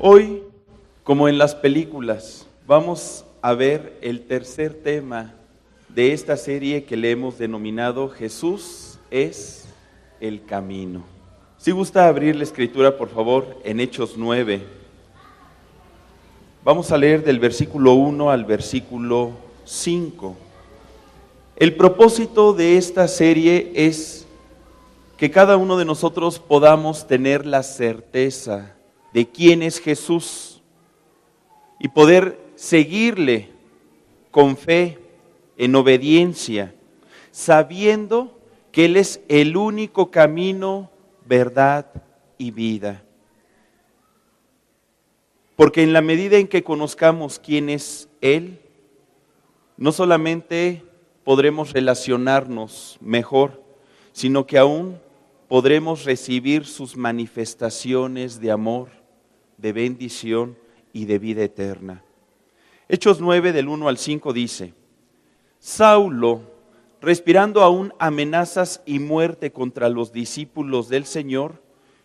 Hoy, como en las películas, vamos a ver el tercer tema de esta serie que le hemos denominado Jesús es el camino. Si gusta abrir la escritura, por favor, en Hechos 9. Vamos a leer del versículo 1 al versículo 5. El propósito de esta serie es que cada uno de nosotros podamos tener la certeza de quién es Jesús y poder seguirle con fe, en obediencia, sabiendo que Él es el único camino, verdad y vida. Porque en la medida en que conozcamos quién es Él, no solamente podremos relacionarnos mejor, sino que aún podremos recibir sus manifestaciones de amor, de bendición y de vida eterna. Hechos 9 del 1 al 5 dice: Saulo, respirando aún amenazas y muerte contra los discípulos del Señor,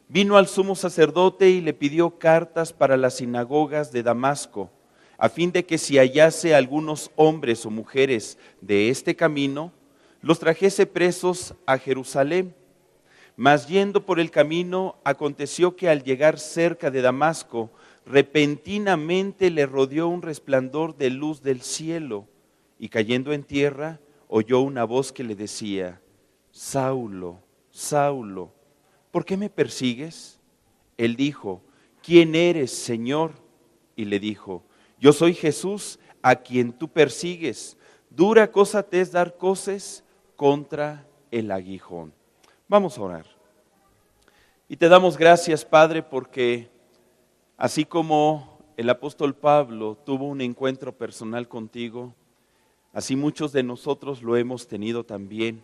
vino al sumo sacerdote y le pidió cartas para las sinagogas de Damasco, a fin de que si hallase algunos hombres o mujeres de este camino, los trajese presos a Jerusalén. Mas yendo por el camino, aconteció que al llegar cerca de Damasco, repentinamente le rodeó un resplandor de luz del cielo, y cayendo en tierra, oyó una voz que le decía: Saulo, Saulo, ¿por qué me persigues? Él dijo: ¿Quién eres, Señor? Y le dijo: Yo soy Jesús, a quien tú persigues. Dura cosa te es dar coces contra el aguijón. Vamos a orar. Y te damos gracias, Padre, porque así como el apóstol Pablo tuvo un encuentro personal contigo, así muchos de nosotros lo hemos tenido también.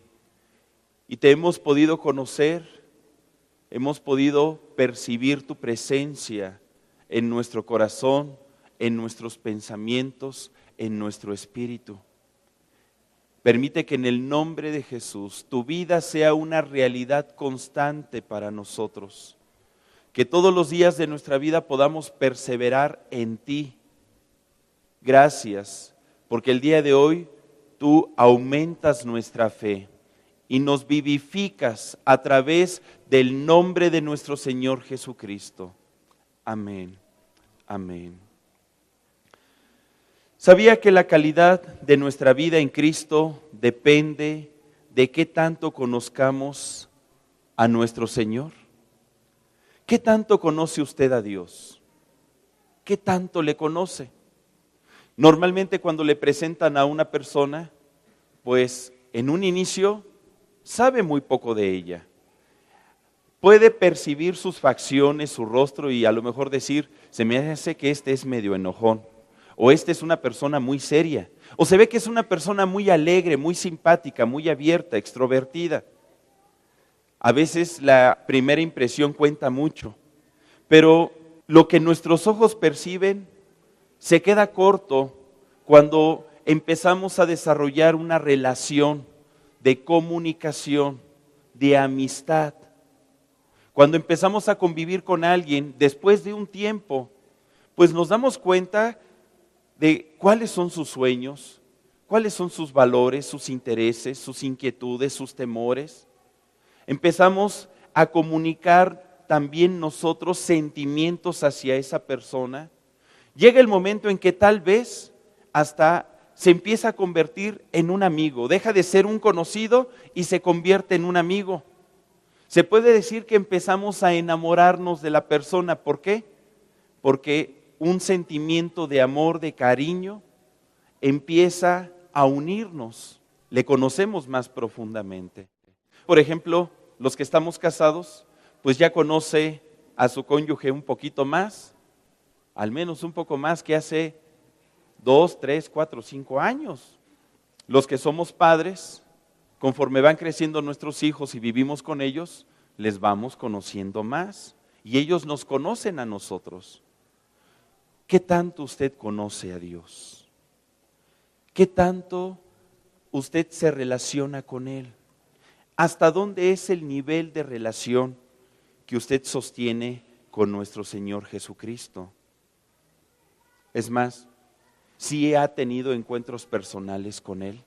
Y te hemos podido conocer, hemos podido percibir tu presencia en nuestro corazón, en nuestros pensamientos, en nuestro espíritu. Permite que en el nombre de Jesús tu vida sea una realidad constante para nosotros. Que todos los días de nuestra vida podamos perseverar en ti. Gracias, porque el día de hoy tú aumentas nuestra fe y nos vivificas a través del nombre de nuestro Señor Jesucristo. Amén. Amén. ¿Sabía que la calidad de nuestra vida en Cristo depende de qué tanto conozcamos a nuestro Señor? ¿Qué tanto conoce usted a Dios? ¿Qué tanto le conoce? Normalmente cuando le presentan a una persona, pues en un inicio sabe muy poco de ella. Puede percibir sus facciones, su rostro y a lo mejor decir: se me hace que este es medio enojón. O esta es una persona muy seria, o se ve que es una persona muy alegre, muy simpática, muy abierta, extrovertida. A veces la primera impresión cuenta mucho, pero lo que nuestros ojos perciben se queda corto cuando empezamos a desarrollar una relación de comunicación, de amistad. Cuando empezamos a convivir con alguien, después de un tiempo, pues nos damos cuenta de cuáles son sus sueños, cuáles son sus valores, sus intereses, sus inquietudes, sus temores. Empezamos a comunicar también nosotros sentimientos hacia esa persona. Llega el momento en que tal vez hasta se empieza a convertir en un amigo, deja de ser un conocido y se convierte en un amigo. Se puede decir que empezamos a enamorarnos de la persona. ¿Por qué? Porque un sentimiento de amor, de cariño, empieza a unirnos, le conocemos más profundamente. Por ejemplo, los que estamos casados, pues ya conoce a su cónyuge un poquito más, al menos un poco más que hace 2, 3, 4, 5 años. Los que somos padres, conforme van creciendo nuestros hijos y vivimos con ellos, les vamos conociendo más y ellos nos conocen a nosotros. ¿Qué tanto usted conoce a Dios? ¿Qué tanto usted se relaciona con Él? ¿Hasta dónde es el nivel de relación que usted sostiene con nuestro Señor Jesucristo? Es más, ¿sí ha tenido encuentros personales con Él?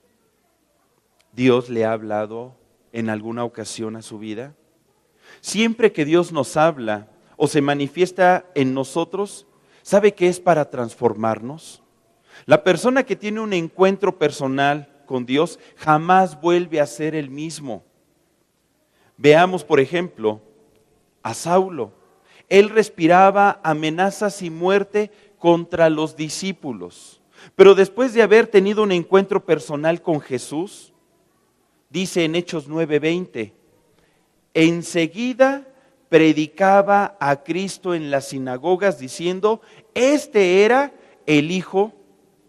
¿Dios le ha hablado en alguna ocasión a su vida? Siempre que Dios nos habla o se manifiesta en nosotros, ¿sabe que es para transformarnos? La persona que tiene un encuentro personal con Dios jamás vuelve a ser el mismo. Veamos, por ejemplo, a Saulo. Él respiraba amenazas y muerte contra los discípulos. Pero después de haber tenido un encuentro personal con Jesús, dice en Hechos 9:20, enseguida predicaba a Cristo en las sinagogas diciendo, este era el Hijo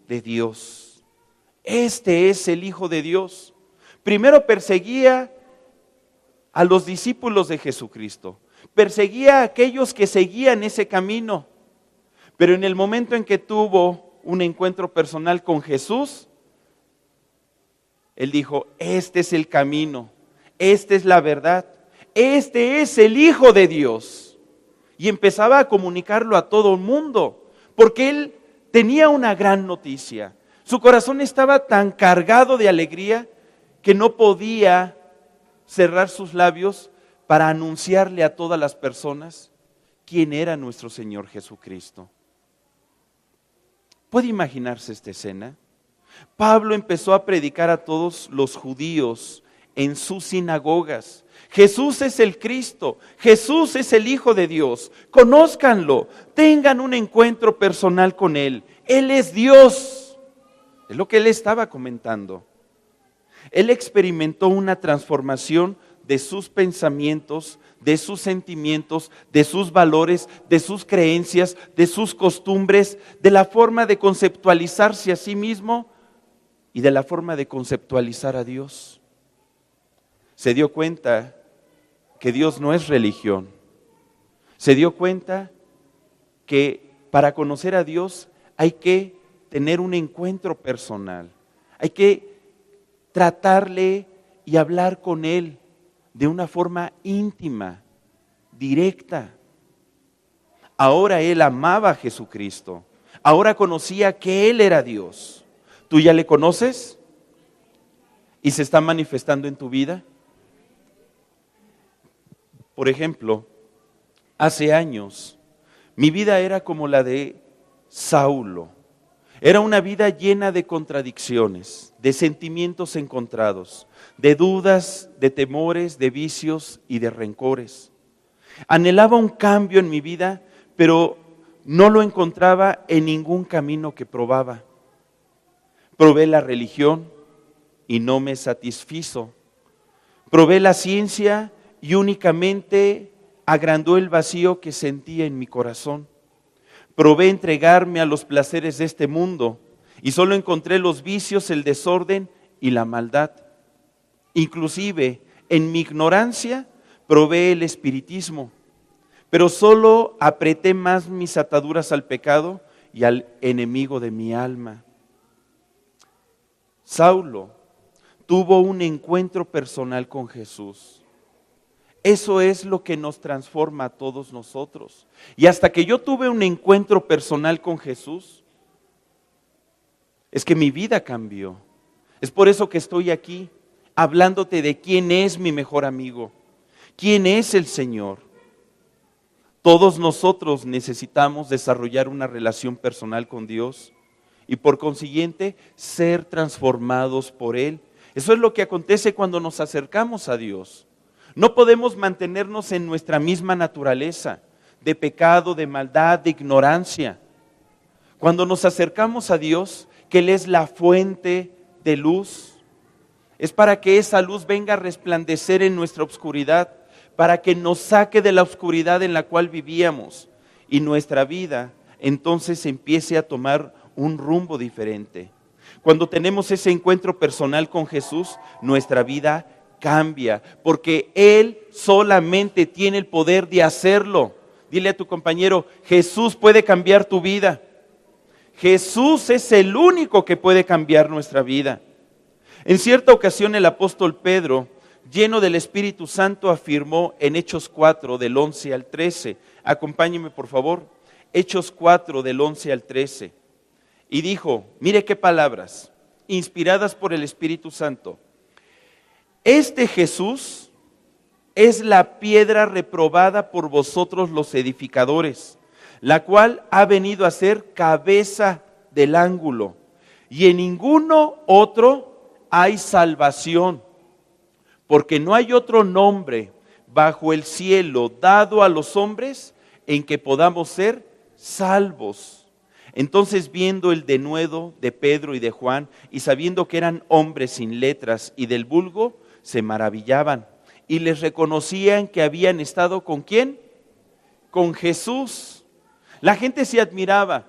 de Dios. Este es el Hijo de Dios. Primero perseguía a los discípulos de Jesucristo. Perseguía a aquellos que seguían ese camino. Pero en el momento en que tuvo un encuentro personal con Jesús, Él dijo, este es el camino, esta es la verdad, este es el Hijo de Dios. Y empezaba a comunicarlo a todo el mundo, porque Él tenía una gran noticia. Su corazón estaba tan cargado de alegría que no podía cerrar sus labios para anunciarle a todas las personas quién era nuestro Señor Jesucristo. ¿Puede imaginarse esta escena? Pablo empezó a predicar a todos los judíos en sus sinagogas. Jesús es el Cristo, Jesús es el Hijo de Dios. Conózcanlo, tengan un encuentro personal con Él. Él es Dios. Es lo que él estaba comentando. Él experimentó una transformación de sus pensamientos, de sus sentimientos, de sus valores, de sus creencias, de sus costumbres, de la forma de conceptualizarse a sí mismo y de la forma de conceptualizar a Dios. Se dio cuenta que Dios no es religión. Se dio cuenta que para conocer a Dios hay que tener un encuentro personal. Hay que tratarle y hablar con Él de una forma íntima, directa. Ahora él amaba a Jesucristo. Ahora conocía que Él era Dios. ¿Tú ya le conoces? ¿Y se está manifestando en tu vida? Por ejemplo, hace años, mi vida era como la de Saulo. Era una vida llena de contradicciones, de sentimientos encontrados, de dudas, de temores, de vicios y de rencores. Anhelaba un cambio en mi vida, pero no lo encontraba en ningún camino que probaba. Probé la religión y no me satisfizo. Probé la ciencia y únicamente agrandó el vacío que sentía en mi corazón. Probé entregarme a los placeres de este mundo y solo encontré los vicios, el desorden y la maldad. Inclusive, en mi ignorancia, probé el espiritismo, pero solo apreté más mis ataduras al pecado y al enemigo de mi alma. Saulo tuvo un encuentro personal con Jesús. Eso es lo que nos transforma a todos nosotros. Y hasta que yo tuve un encuentro personal con Jesús, es que mi vida cambió. Es por eso que estoy aquí, hablándote de quién es mi mejor amigo, quién es el Señor. Todos nosotros necesitamos desarrollar una relación personal con Dios y por consiguiente ser transformados por Él. Eso es lo que acontece cuando nos acercamos a Dios. No podemos mantenernos en nuestra misma naturaleza de pecado, de maldad, de ignorancia. Cuando nos acercamos a Dios, que Él es la fuente de luz, es para que esa luz venga a resplandecer en nuestra oscuridad, para que nos saque de la oscuridad en la cual vivíamos y nuestra vida entonces empiece a tomar un rumbo diferente. Cuando tenemos ese encuentro personal con Jesús, nuestra vida cambia, porque Él solamente tiene el poder de hacerlo. Dile a tu compañero, Jesús puede cambiar tu vida. Jesús es el único que puede cambiar nuestra vida. En cierta ocasión el apóstol Pedro, lleno del Espíritu Santo, afirmó en Hechos 4, del 11 al 13. Acompáñeme por favor. Hechos 4, del 11 al 13. y dijo, mire qué palabras, inspiradas por el Espíritu Santo. Este Jesús es la piedra reprobada por vosotros los edificadores, la cual ha venido a ser cabeza del ángulo, y en ninguno otro hay salvación, porque no hay otro nombre bajo el cielo dado a los hombres en que podamos ser salvos. Entonces, viendo el denuedo de Pedro y de Juan, y sabiendo que eran hombres sin letras y del vulgo, se maravillaban y les reconocían que habían estado ¿con quién? Con Jesús. La gente se admiraba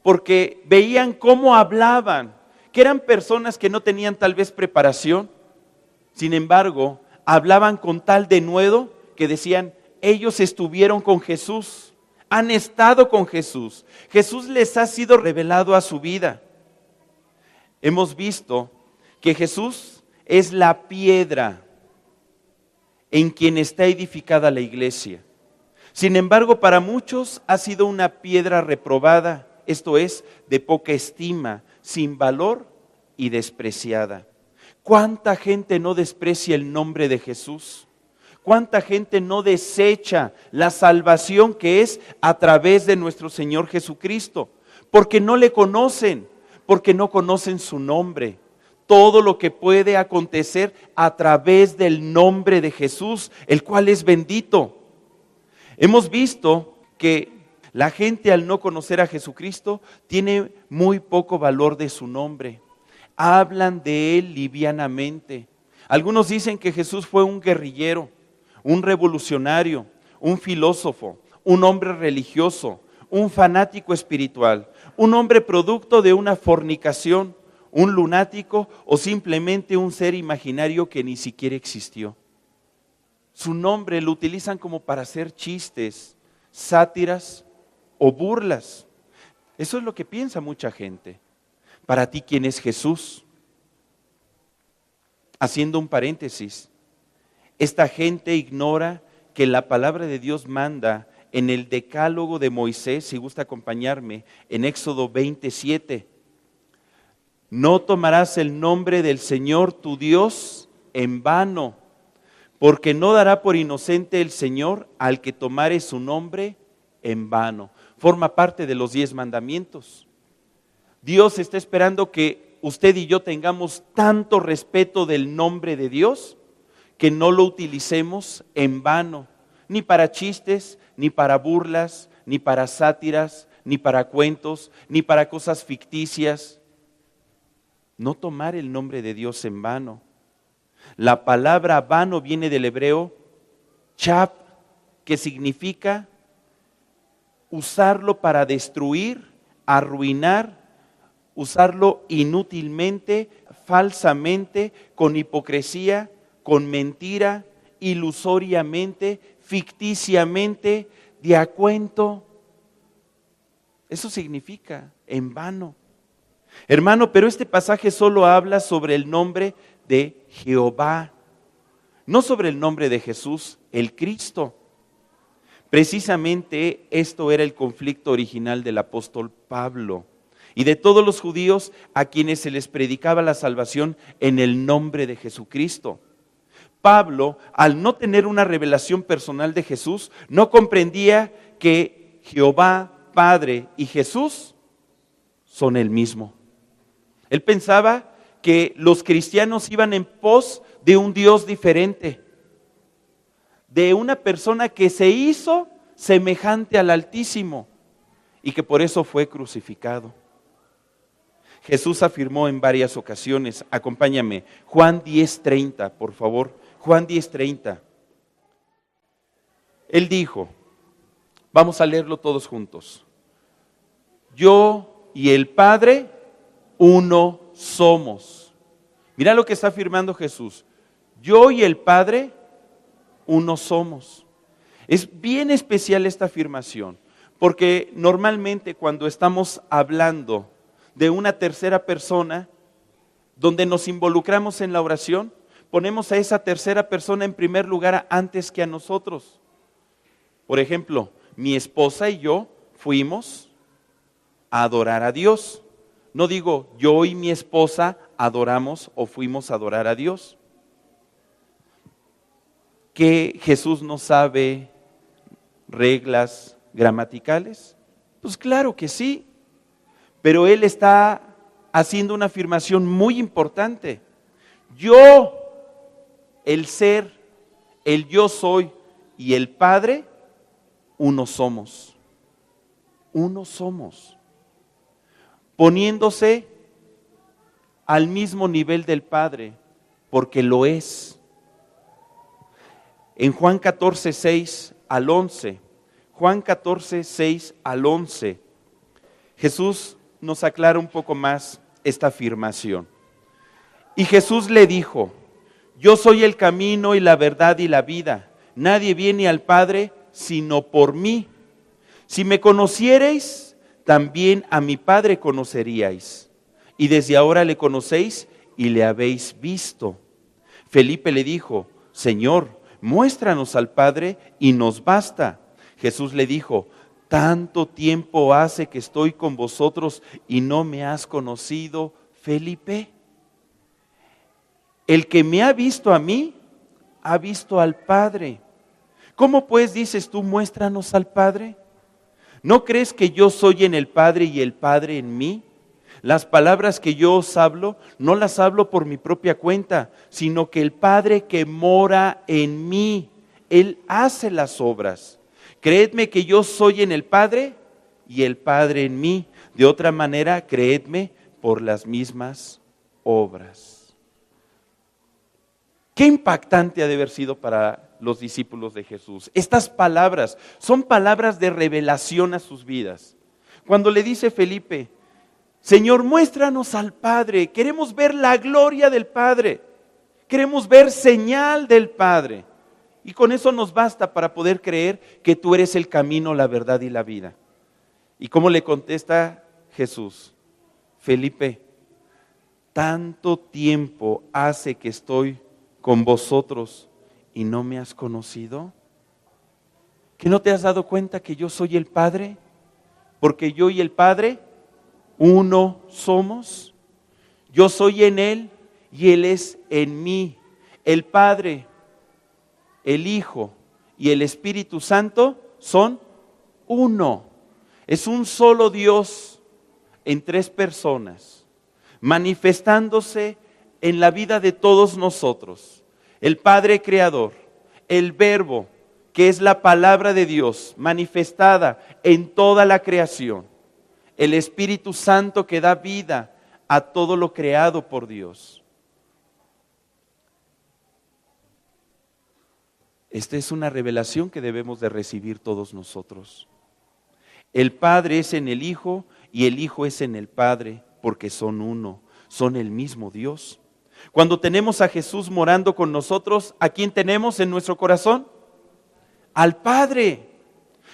porque veían cómo hablaban, que eran personas que no tenían tal vez preparación. Sin embargo, hablaban con tal denuedo que decían, ellos estuvieron con Jesús, han estado con Jesús. Jesús les ha sido revelado a su vida. Hemos visto que Jesús es la piedra en quien está edificada la iglesia. Sin embargo, para muchos ha sido una piedra reprobada, esto es, de poca estima, sin valor y despreciada. ¿Cuánta gente no desprecia el nombre de Jesús? ¿Cuánta gente no desecha la salvación que es a través de nuestro Señor Jesucristo? Porque no le conocen, porque no conocen su nombre. Todo lo que puede acontecer a través del nombre de Jesús, el cual es bendito. Hemos visto que la gente al no conocer a Jesucristo tiene muy poco valor de su nombre. Hablan de Él livianamente. Algunos dicen que Jesús fue un guerrillero, un revolucionario, un filósofo, un hombre religioso, un fanático espiritual, un hombre producto de una fornicación, un lunático o simplemente un ser imaginario que ni siquiera existió. Su nombre lo utilizan como para hacer chistes, sátiras o burlas. Eso es lo que piensa mucha gente. Para ti, ¿quién es Jesús? Haciendo un paréntesis, esta gente ignora que la palabra de Dios manda en el decálogo de Moisés, si gusta acompañarme, en Éxodo 27. No tomarás el nombre del Señor tu Dios en vano, porque no dará por inocente el Señor al que tomare su nombre en vano. Forma parte de los 10 mandamientos. Dios está esperando que usted y yo tengamos tanto respeto del nombre de Dios, que no lo utilicemos en vano, ni para chistes, ni para burlas, ni para sátiras, ni para cuentos, ni para cosas ficticias. No tomar el nombre de Dios en vano. La palabra vano viene del hebreo chap, que significa usarlo para destruir, arruinar, usarlo inútilmente, falsamente, con hipocresía, con mentira, ilusoriamente, ficticiamente, de a cuento. Eso significa en vano. Hermano, pero este pasaje solo habla sobre el nombre de Jehová, no sobre el nombre de Jesús, el Cristo. Precisamente esto era el conflicto original del apóstol Pablo y de todos los judíos a quienes se les predicaba la salvación en el nombre de Jesucristo. Pablo, al no tener una revelación personal de Jesús, no comprendía que Jehová, Padre y Jesús son el mismo. Él pensaba que los cristianos iban en pos de un Dios diferente, de una persona que se hizo semejante al Altísimo y que por eso fue crucificado. Jesús afirmó en varias ocasiones, acompáñame, Juan 10:30, por favor, Juan 10:30. Él dijo, vamos a leerlo todos juntos. Yo y el Padre, uno somos. Mira lo que está afirmando Jesús. Yo y el Padre, uno somos. Es bien especial esta afirmación, porque normalmente cuando estamos hablando de una tercera persona, donde nos involucramos en la oración, ponemos a esa tercera persona en primer lugar antes que a nosotros. Por ejemplo, mi esposa y yo fuimos a adorar a Dios. No digo, yo y mi esposa adoramos o fuimos a adorar a Dios. ¿Que Jesús no sabe reglas gramaticales? Pues claro que sí, pero Él está haciendo una afirmación muy importante. Yo, el ser, el yo soy y el Padre, uno somos. Uno somos. Poniéndose al mismo nivel del Padre, porque lo es. En Juan 14, 6 al 11, Juan 14, 6 al 11, Jesús nos aclara un poco más esta afirmación. Y Jesús le dijo, yo soy el camino y la verdad y la vida. Nadie viene al Padre sino por mí. Si me conocierais, también a mi Padre conoceríais. Y desde ahora le conocéis y le habéis visto. Felipe le dijo, Señor, muéstranos al Padre y nos basta. Jesús le dijo, tanto tiempo hace que estoy con vosotros y no me has conocido, Felipe. El que me ha visto a mí, ha visto al Padre. ¿Cómo pues dices tú, muéstranos al Padre? ¿No crees que yo soy en el Padre y el Padre en mí? Las palabras que yo os hablo, no las hablo por mi propia cuenta, sino que el Padre que mora en mí, Él hace las obras. Creedme que yo soy en el Padre y el Padre en mí. De otra manera, creedme por las mismas obras. Qué impactante ha de haber sido para los discípulos de Jesús. Estas palabras son palabras de revelación a sus vidas. Cuando le dice Felipe, Señor, muéstranos al Padre, queremos ver la gloria del Padre, queremos ver señal del Padre. Y con eso nos basta para poder creer que tú eres el camino, la verdad y la vida. ¿Y cómo le contesta Jesús? Felipe, tanto tiempo hace que estoy con vosotros y no me has conocido. ¿Que no te has dado cuenta que yo soy el Padre? Porque yo y el Padre uno somos. Yo soy en Él y Él es en mí. El Padre, el Hijo y el Espíritu Santo son uno. Es un solo Dios en tres personas, manifestándose en la vida de todos nosotros. El Padre Creador, el Verbo, que es la palabra de Dios manifestada en toda la creación. El Espíritu Santo que da vida a todo lo creado por Dios. Esta es una revelación que debemos de recibir todos nosotros. El Padre es en el Hijo y el Hijo es en el Padre, porque son uno, son el mismo Dios. Cuando tenemos a Jesús morando con nosotros, ¿a quién tenemos en nuestro corazón? Al Padre.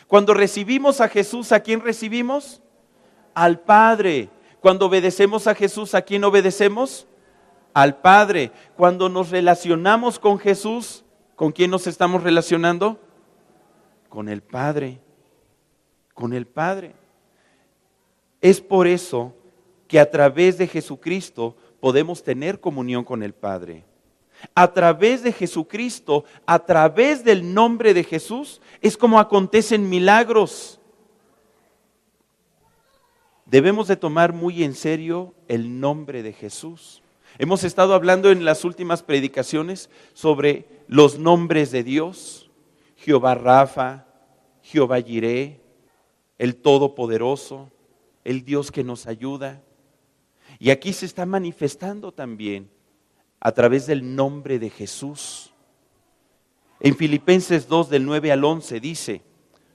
Cuando recibimos a Jesús, ¿a quién recibimos? Al Padre. Cuando obedecemos a Jesús, ¿a quién obedecemos? Al Padre. Cuando nos relacionamos con Jesús, ¿con quién nos estamos relacionando? Con el Padre. Con el Padre. Es por eso que a través de Jesucristo podemos tener comunión con el Padre. A través de Jesucristo, a través del nombre de Jesús, es como acontecen milagros. Debemos de tomar muy en serio el nombre de Jesús. Hemos estado hablando en las últimas predicaciones sobre los nombres de Dios. Jehová Rafa, Jehová Jireh, el Todopoderoso, el Dios que nos ayuda. Y aquí se está manifestando también a través del nombre de Jesús. En Filipenses 2 del 9 al 11 dice,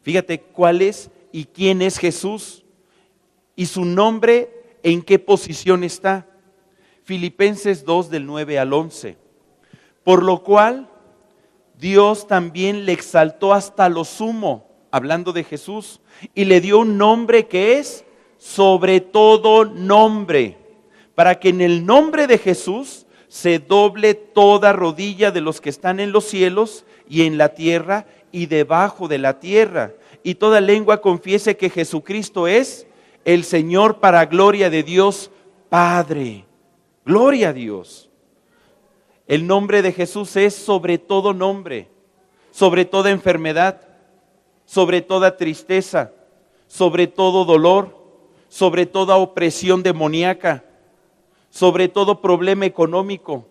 fíjate cuál es y quién es Jesús y su nombre en qué posición está. Filipenses 2 del 9 al 11. Por lo cual Dios también le exaltó hasta lo sumo, hablando de Jesús, y le dio un nombre que es sobre todo nombre, para que en el nombre de Jesús se doble toda rodilla de los que están en los cielos y en la tierra y debajo de la tierra, y toda lengua confiese que Jesucristo es el Señor para gloria de Dios Padre. Gloria a Dios. El nombre de Jesús es sobre todo nombre, sobre toda enfermedad, sobre toda tristeza, sobre todo dolor, sobre toda opresión demoníaca, sobre todo problema económico,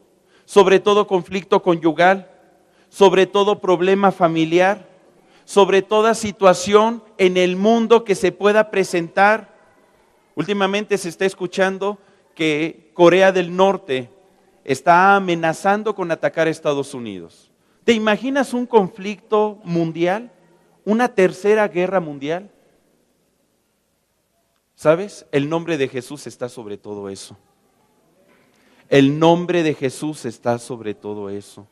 sobre todo conflicto conyugal, sobre todo problema familiar, sobre toda situación en el mundo que se pueda presentar. Últimamente se está escuchando que Corea del Norte está amenazando con atacar a Estados Unidos. ¿Te imaginas un conflicto mundial? ¿Una tercera guerra mundial? ¿Sabes? El nombre de Jesús está sobre todo eso. El nombre de Jesús está sobre todo eso.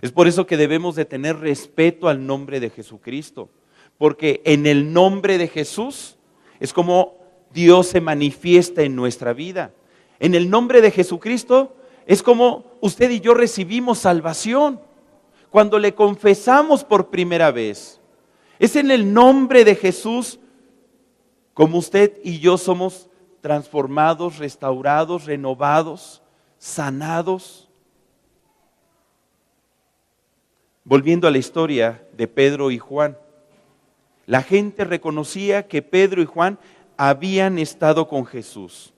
Es por eso que debemos de tener respeto al nombre de Jesucristo, porque en el nombre de Jesús es como Dios se manifiesta en nuestra vida. En el nombre de Jesucristo es como usted y yo recibimos salvación cuando le confesamos por primera vez. Es en el nombre de Jesús como usted y yo somos transformados, restaurados, renovados, sanados. Volviendo a la historia de Pedro y Juan, la gente reconocía que Pedro y Juan habían estado con Jesús.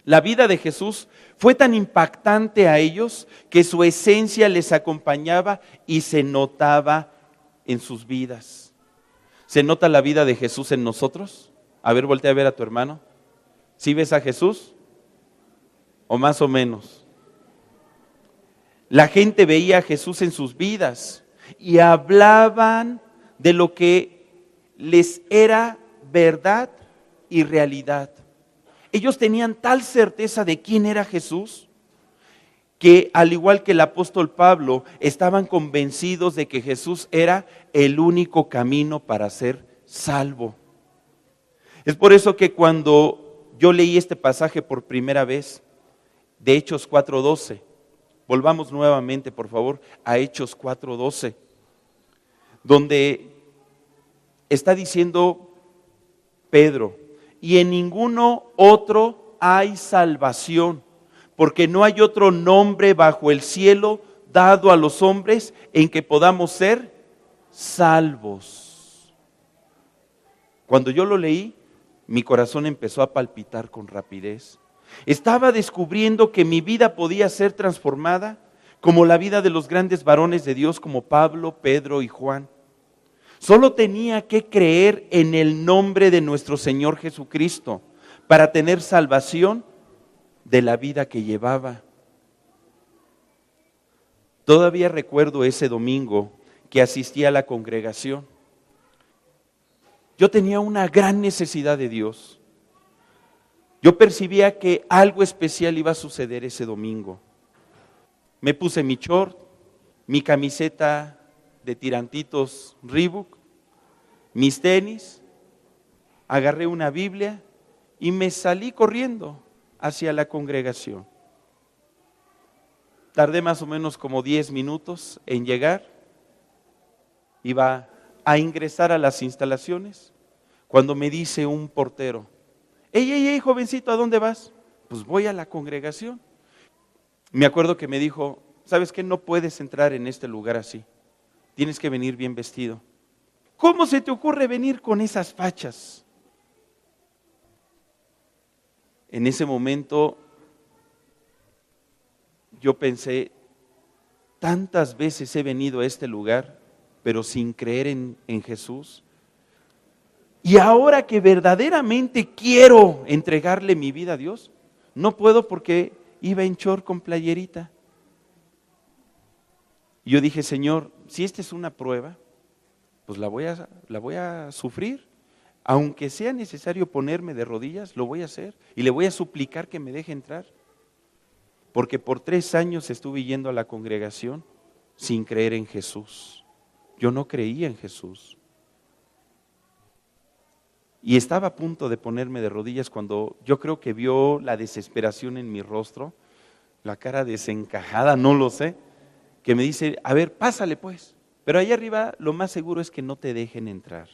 La vida de Jesús fue tan impactante a ellos que su esencia les acompañaba y se notaba en sus vidas. ¿Se nota la vida de Jesús en nosotros? A ver, voltea a ver a tu hermano. ¿Sí ves a Jesús? ¿O más o menos? La gente veía a Jesús en sus vidas y hablaban de lo que les era verdad y realidad. Ellos tenían tal certeza de quién era Jesús que, al igual que el apóstol Pablo, estaban convencidos de que Jesús era el único camino para ser salvo. Es por eso que cuando yo leí este pasaje por primera vez, de Hechos 4:12, volvamos nuevamente, por favor, a Hechos 4:12, donde está diciendo Pedro: y en ninguno otro hay salvación, porque no hay otro nombre bajo el cielo dado a los hombres en que podamos ser salvos. Cuando yo lo leí, mi corazón empezó a palpitar con rapidez. Estaba descubriendo que mi vida podía ser transformada como la vida de los grandes varones de Dios como Pablo, Pedro y Juan. Solo tenía que creer en el nombre de nuestro Señor Jesucristo para tener salvación de la vida que llevaba. Todavía recuerdo ese domingo que asistí a la congregación. Yo tenía una gran necesidad de Dios. Yo percibía que algo especial iba a suceder ese domingo. Me puse mi short, mi camiseta de tirantitos Reebok, mis tenis, agarré una Biblia y me salí corriendo hacia la congregación. Tardé más o menos como 10 minutos en llegar. Iba a ingresar a las instalaciones cuando me dice un portero: hey, jovencito, ¿a dónde vas? Pues voy a la congregación. Me acuerdo que me dijo: ¿sabes qué? No puedes entrar en este lugar así. Tienes que venir bien vestido. ¿Cómo se te ocurre venir con esas fachas? En ese momento yo pensé: tantas veces he venido a este lugar, pero sin creer en Jesús. Y ahora que verdaderamente quiero entregarle mi vida a Dios, no puedo porque iba en short con playerita. Y yo dije: Señor, si esta es una prueba, pues la voy a sufrir. Aunque sea necesario ponerme de rodillas, lo voy a hacer. Y le voy a suplicar que me deje entrar. Porque por 3 años estuve yendo a la congregación sin creer en Jesús. Yo no creía en Jesús. Y estaba a punto de ponerme de rodillas cuando yo creo que vio la desesperación en mi rostro, la cara desencajada, no lo sé, que me dice: a ver, pásale pues. Pero allá arriba lo más seguro es que no te dejen entrar.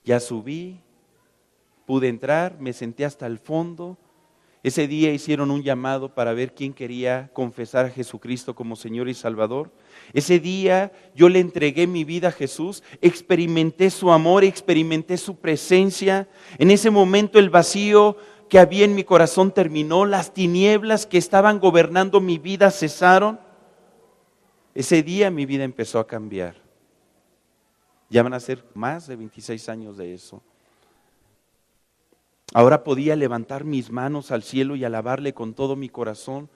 Ya subí, pude entrar, me senté hasta el fondo. Ese día hicieron un llamado para ver quién quería confesar a Jesucristo como Señor y Salvador. Ese día yo le entregué mi vida a Jesús, experimenté su amor, experimenté su presencia. En ese momento el vacío que había en mi corazón terminó, las tinieblas que estaban gobernando mi vida cesaron. Ese día mi vida empezó a cambiar. Ya van a ser más de 26 años de eso. Ahora podía levantar mis manos al cielo y alabarle con todo mi corazón,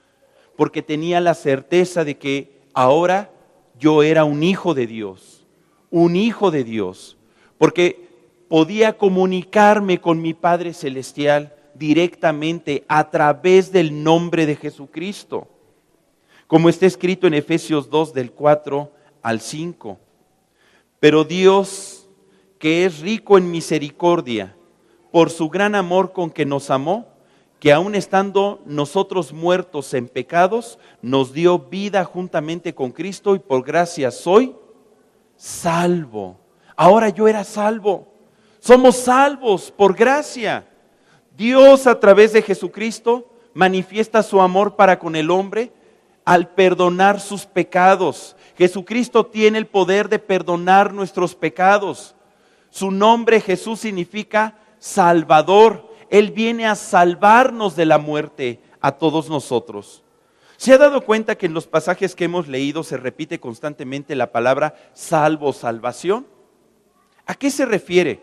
porque tenía la certeza de que ahora yo era un hijo de Dios, porque podía comunicarme con mi Padre Celestial directamente a través del nombre de Jesucristo, como está escrito en Efesios 2 del 4 al 5. Pero Dios, que es rico en misericordia, por su gran amor con que nos amó, que aun estando nosotros muertos en pecados, nos dio vida juntamente con Cristo y por gracia soy salvo. Ahora yo era salvo. Somos salvos por gracia. Dios a través de Jesucristo manifiesta su amor para con el hombre al perdonar sus pecados. Jesucristo tiene el poder de perdonar nuestros pecados. Su nombre Jesús significa Salvador. Él viene a salvarnos de la muerte a todos nosotros. ¿Se ha dado cuenta que en los pasajes que hemos leído se repite constantemente la palabra salvo, salvación? ¿A qué se refiere?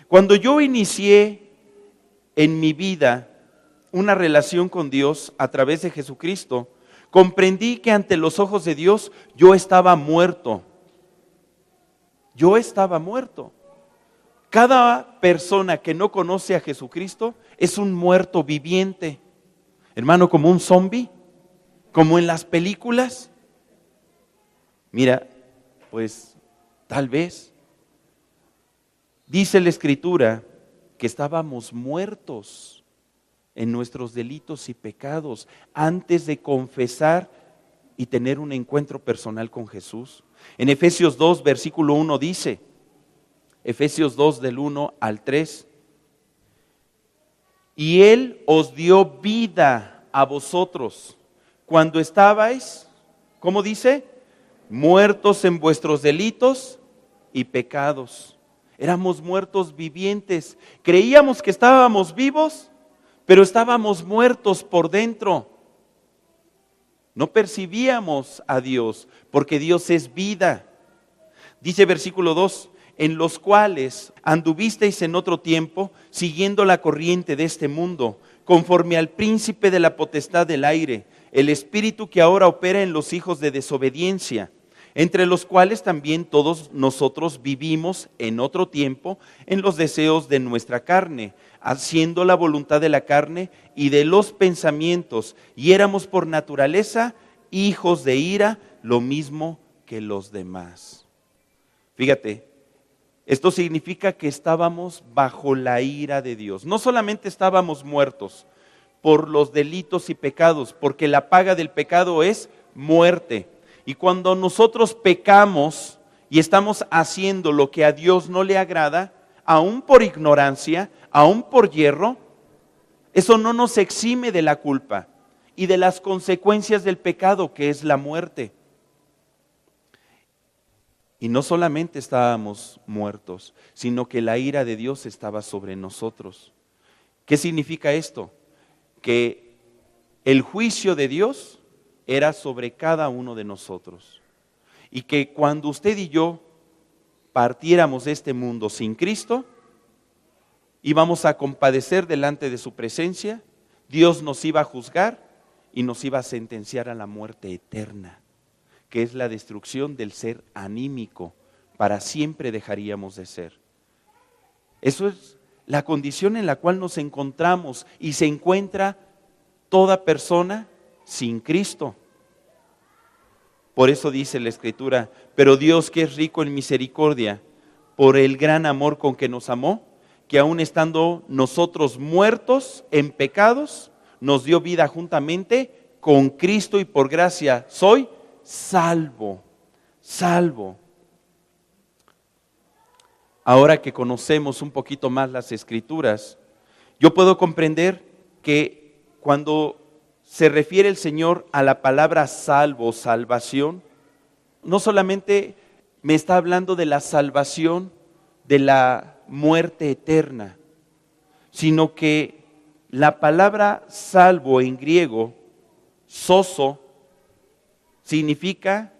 Cuando yo inicié en mi vida una relación con Dios a través de Jesucristo, comprendí que ante los ojos de Dios yo estaba muerto. Yo estaba muerto. Cada persona que no conoce a Jesucristo es un muerto viviente. Hermano, como un zombie, como en las películas. Mira, pues tal vez. Dice la Escritura que estábamos muertos en nuestros delitos y pecados antes de confesar y tener un encuentro personal con Jesús. En Efesios 2, versículo 1 dice, Efesios 2 del 1 al 3, y Él os dio vida a vosotros cuando estabais, ¿cómo dice? Muertos en vuestros delitos y pecados. Éramos muertos vivientes. Creíamos que estábamos vivos, pero estábamos muertos por dentro. No percibíamos a Dios, porque Dios es vida. Dice versículo 2, en los cuales anduvisteis en otro tiempo, siguiendo la corriente de este mundo, conforme al príncipe de la potestad del aire, el espíritu que ahora opera en los hijos de desobediencia, entre los cuales también todos nosotros vivimos en otro tiempo en los deseos de nuestra carne, haciendo la voluntad de la carne y de los pensamientos, y éramos por naturaleza hijos de ira, lo mismo que los demás. Fíjate, esto significa que estábamos bajo la ira de Dios. No solamente estábamos muertos por los delitos y pecados, porque la paga del pecado es muerte. Y cuando nosotros pecamos y estamos haciendo lo que a Dios no le agrada, aún por ignorancia, aún por yerro, eso no nos exime de la culpa y de las consecuencias del pecado, que es la muerte. Y no solamente estábamos muertos, sino que la ira de Dios estaba sobre nosotros. ¿Qué significa esto? Que el juicio de Dios era sobre cada uno de nosotros. Y que cuando usted y yo partiéramos de este mundo sin Cristo, íbamos a compadecer delante de su presencia, Dios nos iba a juzgar y nos iba a sentenciar a la muerte eterna, que es la destrucción del ser anímico. Para siempre dejaríamos de ser. Eso es la condición en la cual nos encontramos y se encuentra toda persona sin Cristo. Por eso dice la Escritura, pero Dios, que es rico en misericordia, por el gran amor con que nos amó, que aun estando nosotros muertos en pecados, nos dio vida juntamente con Cristo y por gracia soy salvo. ahora que conocemos un poquito más las Escrituras, yo puedo comprender que cuando se refiere el Señor a la palabra salvo, salvación, no solamente me está hablando de la salvación de la muerte eterna, sino que la palabra salvo en griego, sozo, significa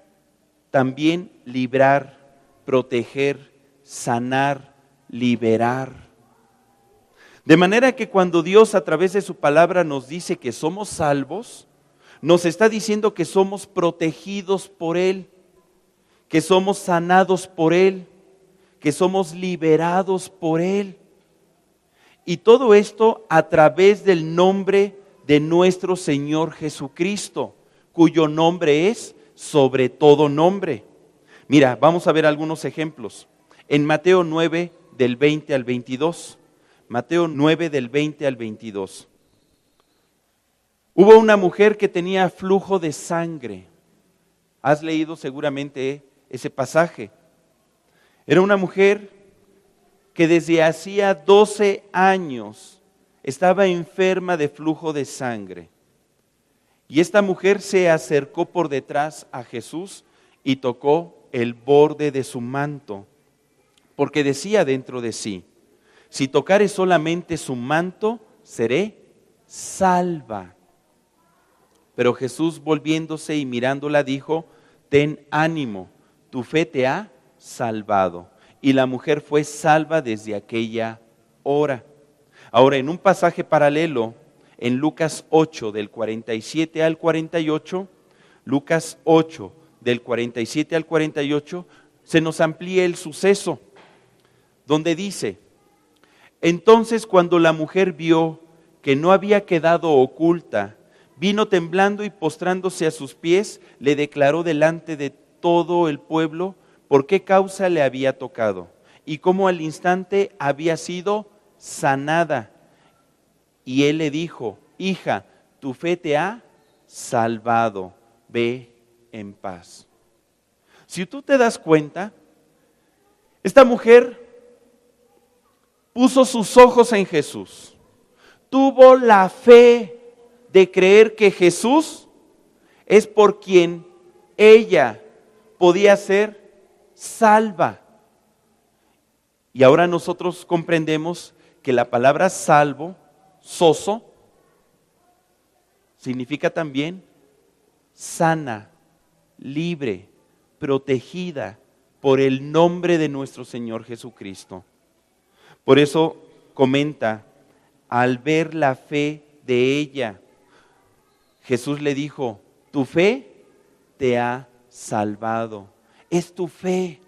también librar, proteger, sanar, liberar. De manera que cuando Dios a través de su palabra nos dice que somos salvos, nos está diciendo que somos protegidos por Él, que somos sanados por Él, que somos liberados por Él. Y todo esto a través del nombre de nuestro Señor Jesucristo, cuyo nombre es sobre todo nombre. Mira, vamos a ver algunos ejemplos. En Mateo 9, del 20 al 22. Mateo 9, del 20 al 22. Hubo una mujer que tenía flujo de sangre. Has leído seguramente ese pasaje. Era una mujer que desde hacía 12 años estaba enferma de flujo de sangre. Y esta mujer se acercó por detrás a Jesús y tocó el borde de su manto, porque decía dentro de sí: si tocare solamente su manto, seré salva. Pero Jesús, volviéndose y mirándola, dijo: ten ánimo, tu fe te ha salvado. Y la mujer fue salva desde aquella hora. Ahora, en un pasaje paralelo, en Lucas 8, del 47 al 48, Lucas 8, del 47 al 48, se nos amplía el suceso, donde dice: entonces cuando la mujer vio que no había quedado oculta, vino temblando y postrándose a sus pies, le declaró delante de todo el pueblo por qué causa le había tocado y cómo al instante había sido sanada. Y él le dijo: hija, tu fe te ha salvado, ve en paz. Si tú te das cuenta, esta mujer puso sus ojos en Jesús, tuvo la fe de creer que Jesús es por quien ella podía ser salva. Y ahora nosotros comprendemos que la palabra salvo, sozo, significa también sana, libre, protegida por el nombre de nuestro Señor Jesucristo. Por eso comenta: al ver la fe de ella, Jesús le dijo: tu fe te ha salvado. Es tu fe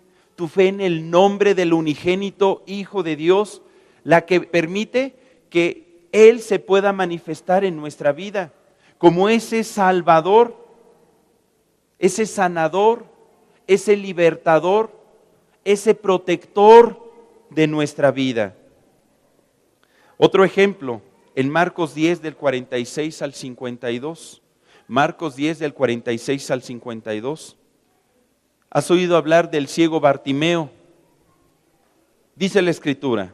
en el nombre del unigénito Hijo de Dios, la que permite que Él se pueda manifestar en nuestra vida como ese Salvador, ese sanador, ese libertador, ese protector de nuestra vida. Otro ejemplo, en Marcos 10 del 46 al 52. Marcos 10 del 46 al 52. ¿Has oído hablar del ciego Bartimeo? Dice la Escritura: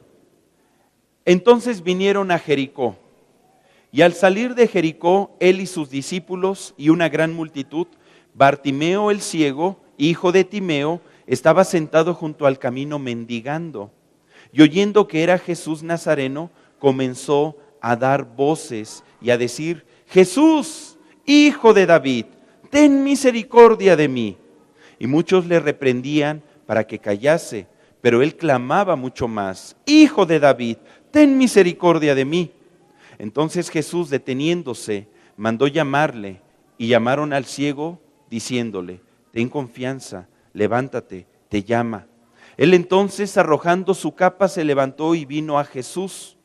entonces vinieron a Jericó, y al salir de Jericó, él y sus discípulos y una gran multitud, Bartimeo el ciego, hijo de Timeo, estaba sentado junto al camino mendigando. Y oyendo que era Jesús Nazareno, comenzó a dar voces y a decir: Jesús, hijo de David, ten misericordia de mí. Y muchos le reprendían para que callase, pero él clamaba mucho más: Hijo de David, ten misericordia de mí. Entonces Jesús, deteniéndose, mandó llamarle, y llamaron al ciego, diciéndole: ten confianza, levántate, te llama. Él entonces, arrojando su capa, se levantó y vino a Jesús.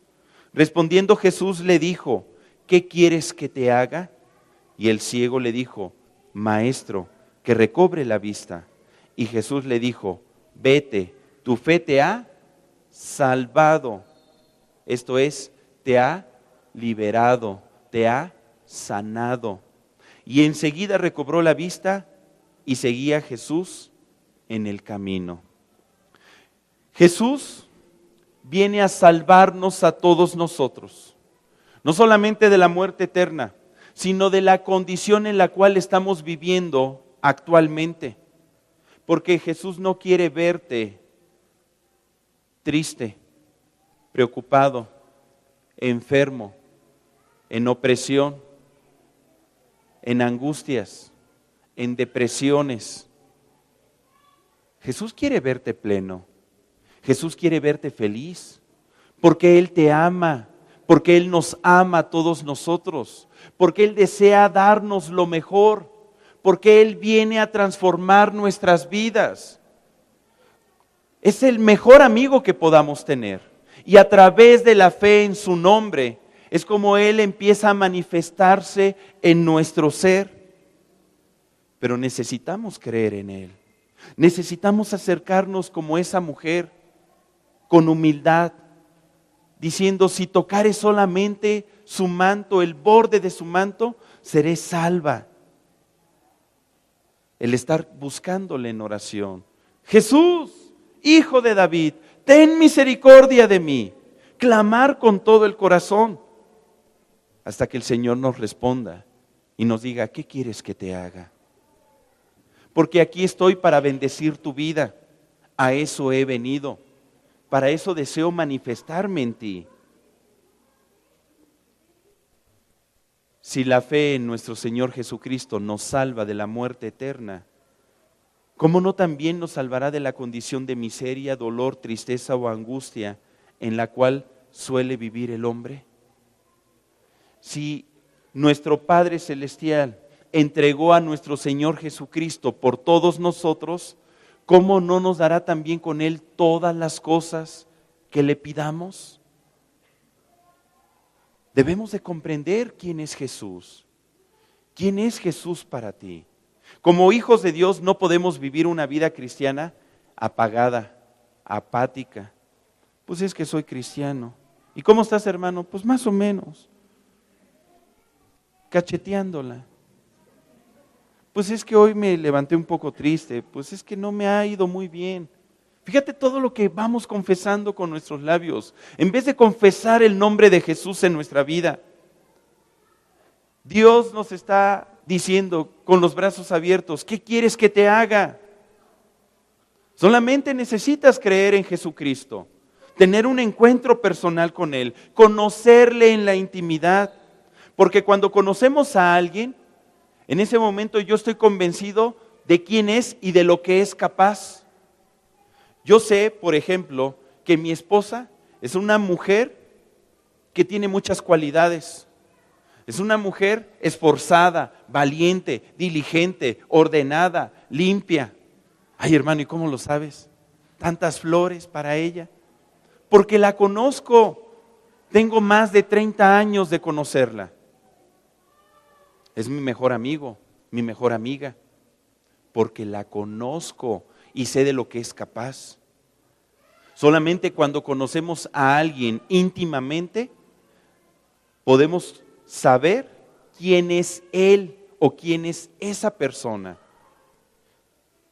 Respondiendo Jesús le dijo: ¿qué quieres que te haga? Y el ciego le dijo: Maestro, que recobre la vista. Y Jesús le dijo: vete, tu fe te ha salvado. Esto es, te ha liberado, te ha sanado. Y enseguida recobró la vista y seguía a Jesús en el camino. Jesús viene a salvarnos a todos nosotros, no solamente de la muerte eterna, sino de la condición en la cual estamos viviendo actualmente. Porque Jesús no quiere verte triste, preocupado, enfermo, en opresión, en angustias, en depresiones. Jesús quiere verte pleno. Jesús quiere verte feliz, porque Él te ama, porque Él nos ama a todos nosotros, porque Él desea darnos lo mejor, porque Él viene a transformar nuestras vidas. Es el mejor amigo que podamos tener. Y a través de la fe en su nombre, es como Él empieza a manifestarse en nuestro ser. Pero necesitamos creer en Él. Necesitamos acercarnos como esa mujer, con humildad, diciendo: si tocare solamente su manto, el borde de su manto, seré salva. El estar buscándole en oración. Jesús, Hijo de David, ten misericordia de mí. Clamar con todo el corazón, hasta que el Señor nos responda y nos diga: ¿qué quieres que te haga? Porque aquí estoy para bendecir tu vida. A eso he venido. Para eso deseo manifestarme en ti. Si la fe en nuestro Señor Jesucristo nos salva de la muerte eterna, ¿cómo no también nos salvará de la condición de miseria, dolor, tristeza o angustia en la cual suele vivir el hombre? Si nuestro Padre Celestial entregó a nuestro Señor Jesucristo por todos nosotros, ¿cómo no nos dará también con Él todas las cosas que le pidamos? Debemos de comprender quién es Jesús. ¿Quién es Jesús para ti? Como hijos de Dios no podemos vivir una vida cristiana apagada, apática. Pues es que soy cristiano. ¿Y cómo estás, hermano? Pues más o menos. Cacheteándola. Pues es que hoy me levanté un poco triste, pues es que no me ha ido muy bien. Fíjate todo lo que vamos confesando con nuestros labios, en vez de confesar el nombre de Jesús en nuestra vida. Dios nos está diciendo con los brazos abiertos: ¿qué quieres que te haga? Solamente necesitas creer en Jesucristo, tener un encuentro personal con Él, conocerle en la intimidad, porque cuando conocemos a alguien, en ese momento yo estoy convencido de quién es y de lo que es capaz. Yo sé, por ejemplo, que mi esposa es una mujer que tiene muchas cualidades. Es una mujer esforzada, valiente, diligente, ordenada, limpia. Ay, hermano, ¿y cómo lo sabes? Tantas flores para ella. Porque la conozco. Tengo más de 30 años de conocerla. Es mi mejor amigo, mi mejor amiga, porque la conozco y sé de lo que es capaz. Solamente cuando conocemos a alguien íntimamente, podemos saber quién es él o quién es esa persona.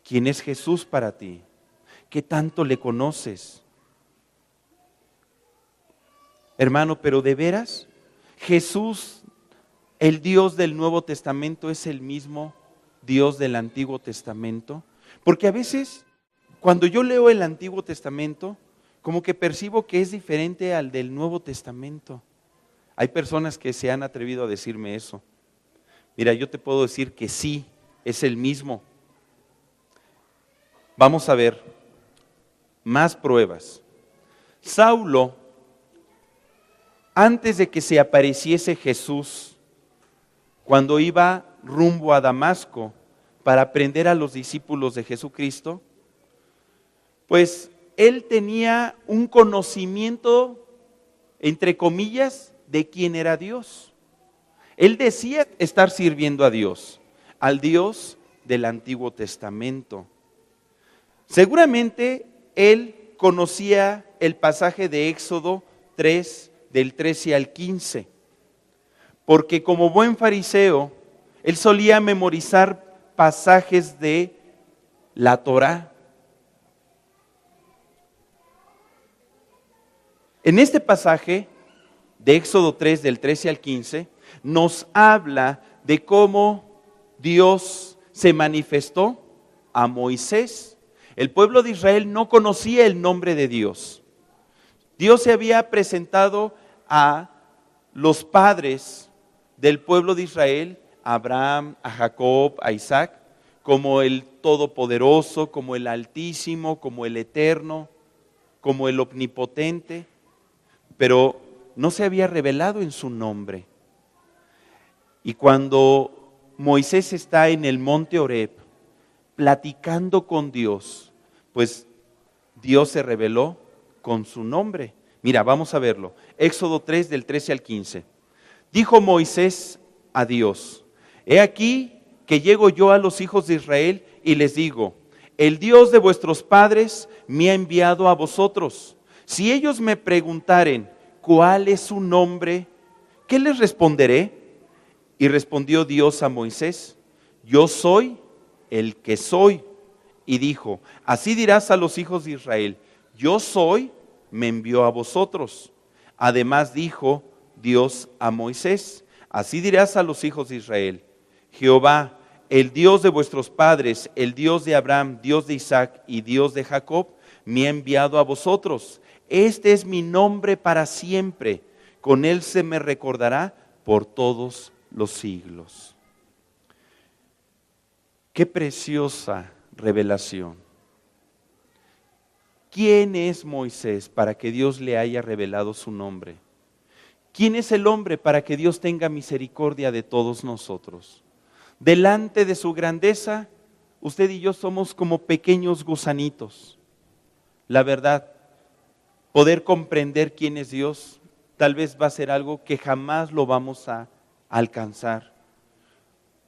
¿Quién es Jesús para ti? ¿Qué tanto le conoces? Hermano, pero de veras, Jesús, el Dios del Nuevo Testamento, es el mismo Dios del Antiguo Testamento. Porque a veces, cuando yo leo el Antiguo Testamento, como que percibo que es diferente al del Nuevo Testamento. Hay personas que se han atrevido a decirme eso. Mira, yo te puedo decir que sí, es el mismo. Vamos a ver más pruebas. Saulo, antes de que se apareciese Jesús, cuando iba rumbo a Damasco para prender a los discípulos de Jesucristo, pues él tenía un conocimiento, entre comillas, de quién era Dios. Él decía estar sirviendo a Dios, al Dios del Antiguo Testamento. Seguramente él conocía el pasaje de Éxodo 3, del 13 al 15, porque como buen fariseo, él solía memorizar pasajes de la Torá. En este pasaje de Éxodo 3, del 13 al 15, nos habla de cómo Dios se manifestó a Moisés. El pueblo de Israel no conocía el nombre de Dios. Dios se había presentado a los padres del pueblo de Israel, a Abraham, a Jacob, a Isaac, como el Todopoderoso, como el Altísimo, como el Eterno, como el Omnipotente, pero no se había revelado en su nombre. Y cuando Moisés está en el monte Horeb, platicando con Dios, pues Dios se reveló con su nombre. Mira, vamos a verlo. Éxodo 3, del 13 al 15. Dijo Moisés a Dios: he aquí que llego yo a los hijos de Israel y les digo: el Dios de vuestros padres me ha enviado a vosotros. Si ellos me preguntaren ¿cuál es su nombre?, ¿qué les responderé? Y respondió Dios a Moisés: yo soy el que soy. Y dijo: así dirás a los hijos de Israel: yo soy, me envió a vosotros. Además dijo Dios a Moisés: así dirás a los hijos de Israel: Jehová, el Dios de vuestros padres, el Dios de Abraham, Dios de Isaac y Dios de Jacob, me ha enviado a vosotros. Este es mi nombre para siempre. Con él se me recordará por todos los siglos. Qué preciosa revelación. ¿Quién es Moisés para que Dios le haya revelado su nombre? ¿Quién es el hombre para que Dios tenga misericordia de todos nosotros? Delante de su grandeza, usted y yo somos como pequeños gusanitos. La verdad, poder comprender quién es Dios, tal vez va a ser algo que jamás lo vamos a alcanzar.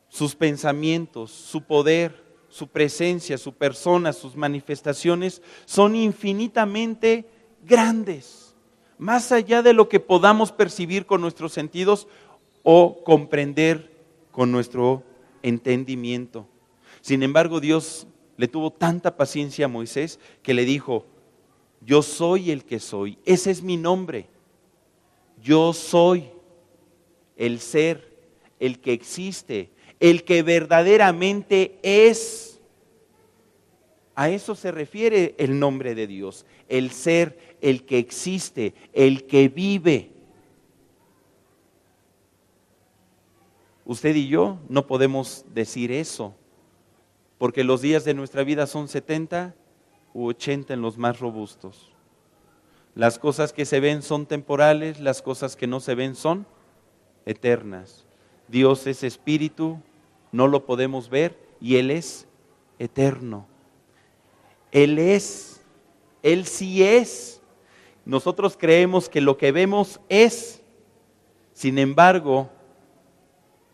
Sus pensamientos, su poder, su presencia, su persona, sus manifestaciones son infinitamente grandes, más allá de lo que podamos percibir con nuestros sentidos o comprender con nuestro entendimiento. Sin embargo, Dios le tuvo tanta paciencia a Moisés que le dijo: yo soy el que soy, ese es mi nombre. Yo soy el ser, el que existe, el que verdaderamente es. A eso se refiere el nombre de Dios, el ser, el que existe, el que vive. Usted y yo no podemos decir eso, porque los días de nuestra vida son 70 u 80 en los más robustos. Las cosas que se ven son temporales, las cosas que no se ven son eternas. Dios es espíritu, no lo podemos ver y Él es eterno. Él es, Él sí es. Nosotros creemos que lo que vemos es. Sin embargo,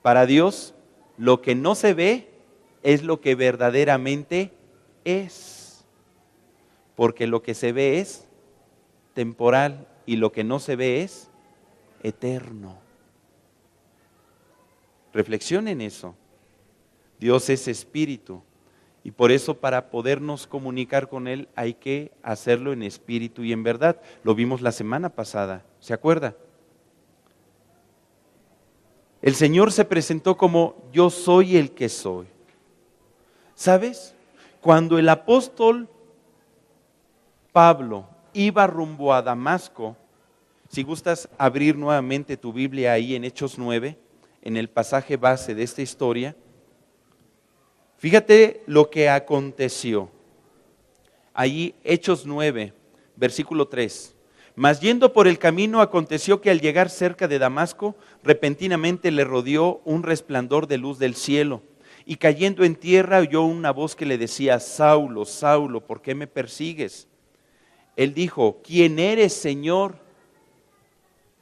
para Dios, lo que no se ve es lo que verdaderamente es. Porque lo que se ve es temporal y lo que no se ve es eterno. Reflexionen en eso. Dios es espíritu y por eso para podernos comunicar con Él hay que hacerlo en espíritu y en verdad. Lo vimos la semana pasada, ¿se acuerda? El Señor se presentó como yo soy el que soy. ¿Sabes? Cuando el apóstol Pablo iba rumbo a Damasco, si gustas abrir nuevamente tu Biblia ahí en Hechos 9, en el pasaje base de esta historia, fíjate lo que aconteció. Allí Hechos 9, versículo 3. Mas yendo por el camino aconteció que al llegar cerca de Damasco, repentinamente le rodeó un resplandor de luz del cielo. Y cayendo en tierra oyó una voz que le decía: Saulo, Saulo, ¿por qué me persigues? Él dijo: ¿quién eres, Señor?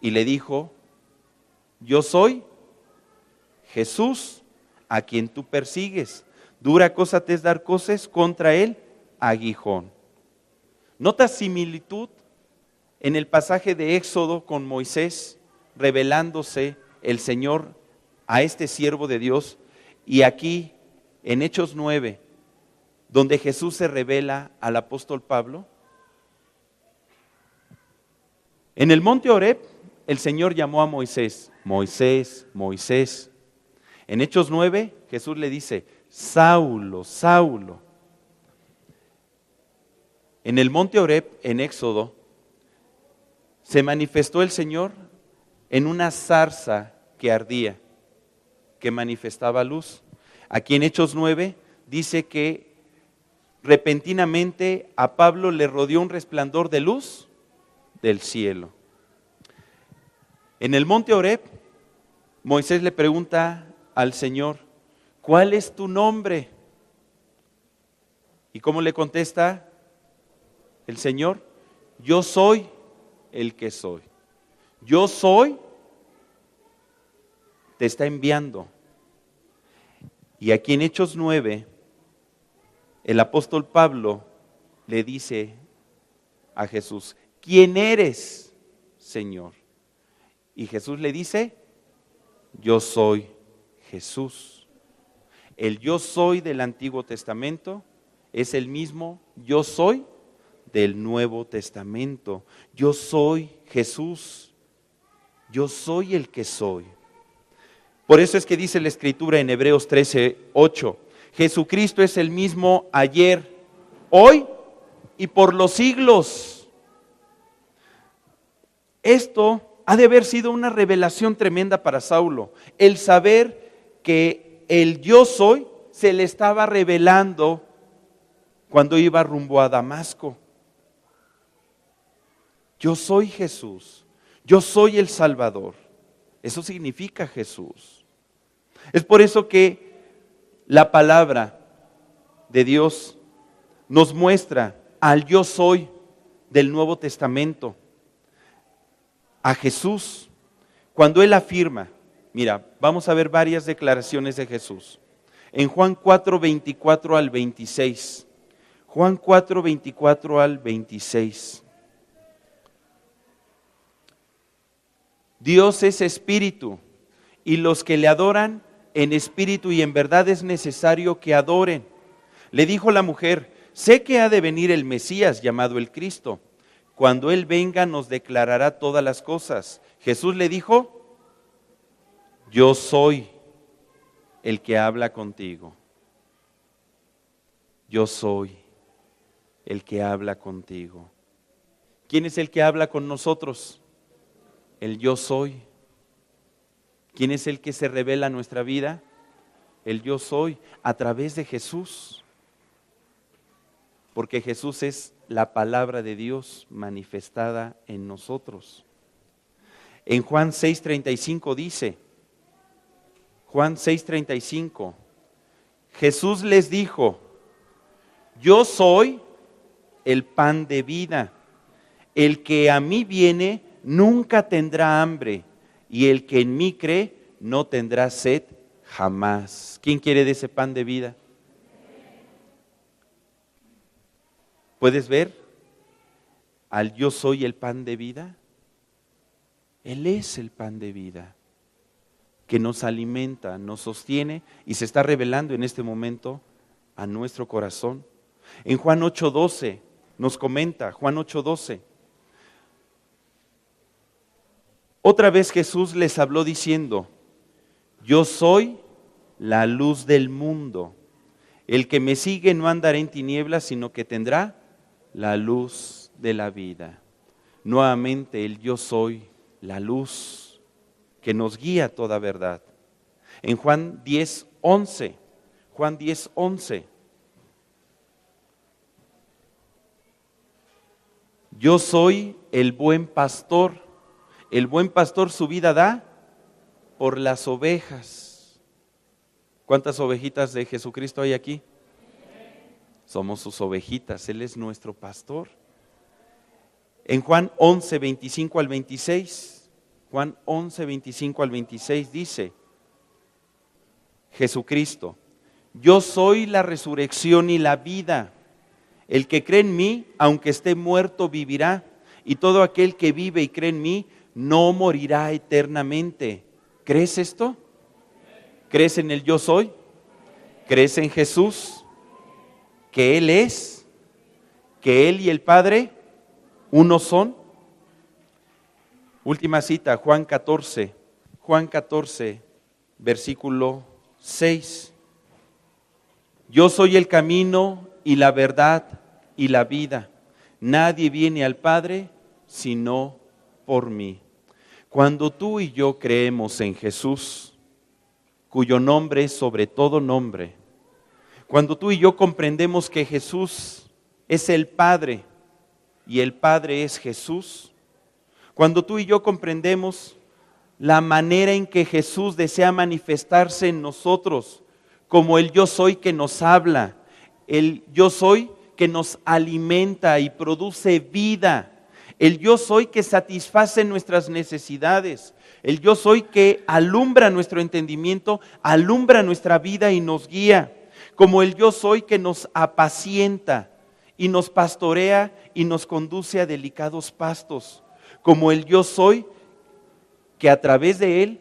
Y le dijo: yo soy Jesús, a quien tú persigues. Dura cosa te es dar cosas contra él aguijón. ¿Notas similitud en el pasaje de Éxodo con Moisés revelándose el Señor a este siervo de Dios? Y aquí en Hechos 9, donde Jesús se revela al apóstol Pablo. En el monte Horeb, el Señor llamó a Moisés, Moisés, Moisés. En Hechos 9, Jesús le dice, Saulo, Saulo. En el monte Horeb, en Éxodo, se manifestó el Señor en una zarza que ardía, que manifestaba luz. Aquí en Hechos 9 dice que repentinamente a Pablo le rodeó un resplandor de luz del cielo. En el monte Horeb, Moisés le pregunta al Señor, ¿cuál es tu nombre? ¿Y cómo le contesta el Señor? Yo soy el que soy. Yo soy, te está enviando. Y aquí en Hechos 9, el apóstol Pablo le dice a Jesús, ¿quién eres, Señor? Y Jesús le dice, yo soy Jesús. El yo soy del Antiguo Testamento es el mismo yo soy del Nuevo Testamento. Yo soy Jesús. Yo soy el que soy. Por eso es que dice la Escritura en Hebreos 13:8, Jesucristo es el mismo ayer, hoy y por los siglos. Esto ha de haber sido una revelación tremenda para Saulo, el saber que el yo soy se le estaba revelando cuando iba rumbo a Damasco. Yo soy Jesús, yo soy el Salvador. Eso significa Jesús. Es por eso que la palabra de Dios nos muestra al yo soy del Nuevo Testamento, a Jesús, cuando Él afirma, mira, vamos a ver varias declaraciones de Jesús. En Juan 4:24 al 26. Juan 4:24 al 26. Dios es espíritu, y los que le adoran en espíritu y en verdad es necesario que adoren. Le dijo la mujer, sé que ha de venir el Mesías llamado el Cristo. Cuando Él venga nos declarará todas las cosas. Jesús le dijo, yo soy el que habla contigo. Yo soy el que habla contigo. ¿Quién es el que habla con nosotros? El yo soy. ¿Quién es el que se revela en nuestra vida? El yo soy, a través de Jesús. Porque Jesús es la palabra de Dios manifestada en nosotros. En Juan 6:35 dice, Juan 6:35, Jesús les dijo, yo soy el pan de vida. El que a mí viene nunca tendrá hambre, y el que en mí cree no tendrá sed jamás. ¿Quién quiere de ese pan de vida? ¿Puedes ver al yo soy el pan de vida? Él es el pan de vida que nos alimenta, nos sostiene y se está revelando en este momento a nuestro corazón. En Juan 8:12 nos comenta, Juan 8:12. Otra vez Jesús les habló diciendo, yo soy la luz del mundo. El que me sigue no andará en tinieblas, sino que tendrá la luz de la vida. Nuevamente el yo soy, la luz que nos guía a toda verdad. En Juan 10:11, Juan 10:11. Yo soy el buen pastor. El buen pastor su vida da por las ovejas. ¿Cuántas ovejitas de Jesucristo hay aquí? Somos sus ovejitas, Él es nuestro pastor. En Juan 11:25 al 26, Juan 11:25 al 26 dice, Jesucristo, yo soy la resurrección y la vida. El que cree en mí, aunque esté muerto, vivirá. Y todo aquel que vive y cree en mí, no morirá eternamente. ¿Crees esto? ¿Crees en el yo soy? ¿Crees en Jesús? ¿Que Él es? ¿Que Él y el Padre uno son? Última cita, Juan 14, versículo 6. Yo soy el camino y la verdad y la vida. Nadie viene al Padre sino por mí. Cuando tú y yo creemos en Jesús, cuyo nombre es sobre todo nombre, cuando tú y yo comprendemos que Jesús es el Padre y el Padre es Jesús, cuando tú y yo comprendemos la manera en que Jesús desea manifestarse en nosotros, como el yo soy que nos habla, el yo soy que nos alimenta y produce vida, el yo soy que satisface nuestras necesidades, el yo soy que alumbra nuestro entendimiento, alumbra nuestra vida y nos guía, como el yo soy que nos apacienta y nos pastorea y nos conduce a delicados pastos, como el yo soy que a través de él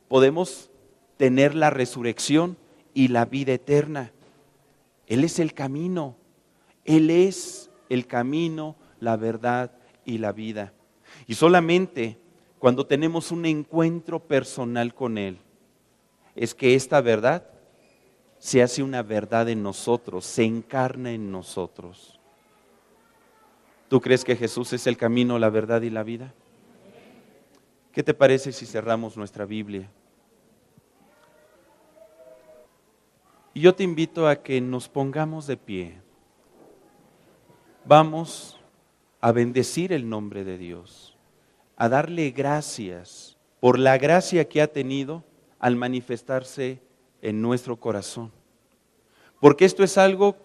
podemos tener la resurrección y la vida eterna. Él es el camino, Él es el camino, la verdad y la vida. Y solamente cuando tenemos un encuentro personal con Él, es que esta verdad se hace una verdad en nosotros, se encarna en nosotros. ¿Tú crees que Jesús es el camino, la verdad y la vida? ¿Qué te parece si cerramos nuestra Biblia? Y yo te invito a que nos pongamos de pie. Vamos a bendecir el nombre de Dios, a darle gracias por la gracia que ha tenido al manifestarse en nuestro corazón. Porque esto es algo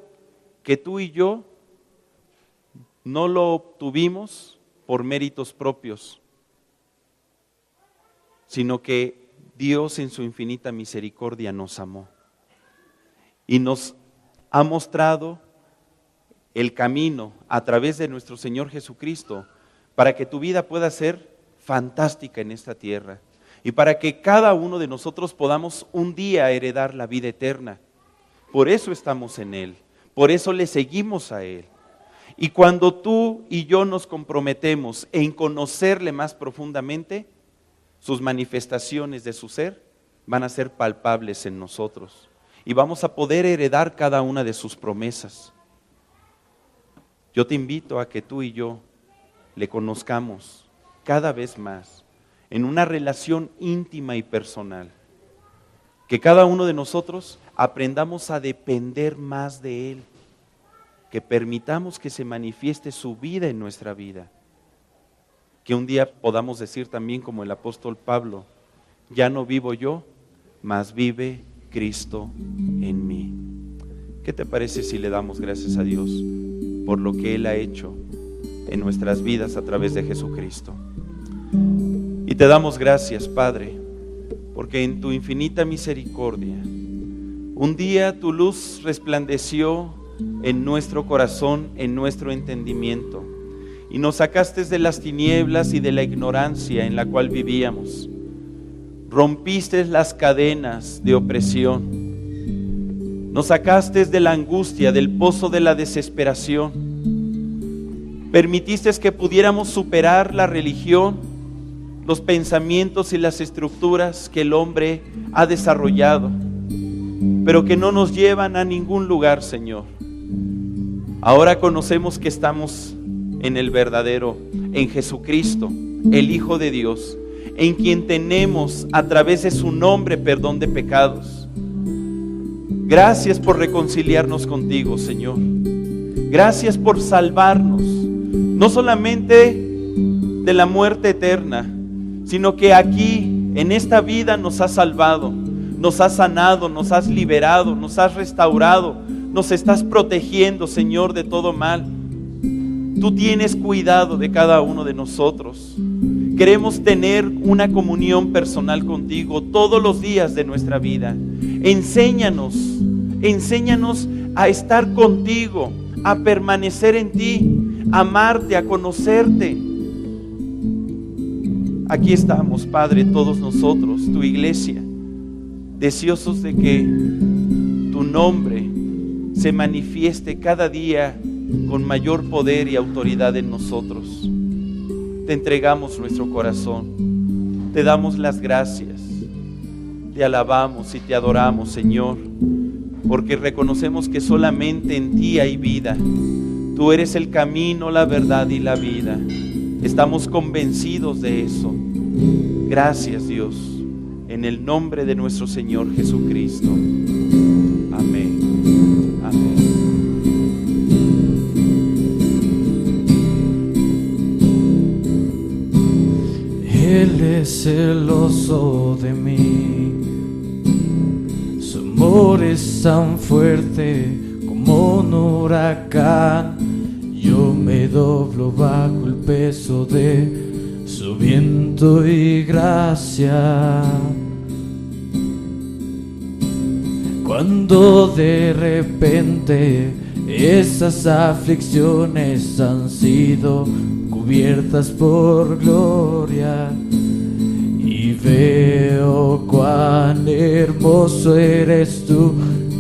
que tú y yo no lo obtuvimos por méritos propios, sino que Dios en su infinita misericordia nos amó y nos ha mostrado el camino a través de nuestro Señor Jesucristo para que tu vida pueda ser fantástica en esta tierra y para que cada uno de nosotros podamos un día heredar la vida eterna. Por eso estamos en Él, por eso le seguimos a Él. Y cuando tú y yo nos comprometemos en conocerle más profundamente, sus manifestaciones de su ser van a ser palpables en nosotros y vamos a poder heredar cada una de sus promesas. Yo te invito a que tú y yo le conozcamos cada vez más en una relación íntima y personal, que cada uno de nosotros aprendamos a depender más de Él, que permitamos que se manifieste su vida en nuestra vida, que un día podamos decir también como el apóstol Pablo, ya no vivo yo, mas vive Cristo en mí. ¿Qué te parece si le damos gracias a Dios por lo que Él ha hecho en nuestras vidas a través de Jesucristo? Y te damos gracias, Padre, porque en tu infinita misericordia, un día tu luz resplandeció en nuestro corazón, en nuestro entendimiento, y nos sacaste de las tinieblas y de la ignorancia en la cual vivíamos. Rompiste las cadenas de opresión. Nos sacaste de la angustia, del pozo de la desesperación. Permitiste que pudiéramos superar la religión, los pensamientos y las estructuras que el hombre ha desarrollado, pero que no nos llevan a ningún lugar, Señor. Ahora conocemos que estamos en el verdadero, en Jesucristo, el Hijo de Dios, en quien tenemos a través de su nombre perdón de pecados. Gracias por reconciliarnos contigo, Señor. Gracias por salvarnos, no solamente de la muerte eterna, sino que aquí, en esta vida, nos has salvado, nos has sanado, nos has liberado, nos has restaurado, nos estás protegiendo, Señor, de todo mal. Tú tienes cuidado de cada uno de nosotros. Queremos tener una comunión personal contigo todos los días de nuestra vida. Enséñanos a estar contigo, a permanecer en ti, a amarte, a conocerte. Aquí estamos, Padre, todos nosotros, tu iglesia, deseosos de que tu nombre se manifieste cada día con mayor poder y autoridad en nosotros. te entregamos nuestro corazón, te damos las gracias, te alabamos y te adoramos, Señor, porque reconocemos que solamente en ti hay vida. Tú eres el camino, la verdad y la vida. Estamos convencidos de eso. Gracias, Dios, en el nombre de nuestro Señor Jesucristo. Amén. Amén. Él es celoso de mí, su amor es tan fuerte como un huracán. Yo me doblo bajo el peso de su viento y gracia. Cuando de repente esas aflicciones han sido cubiertas por gloria, y veo cuán hermoso eres tú,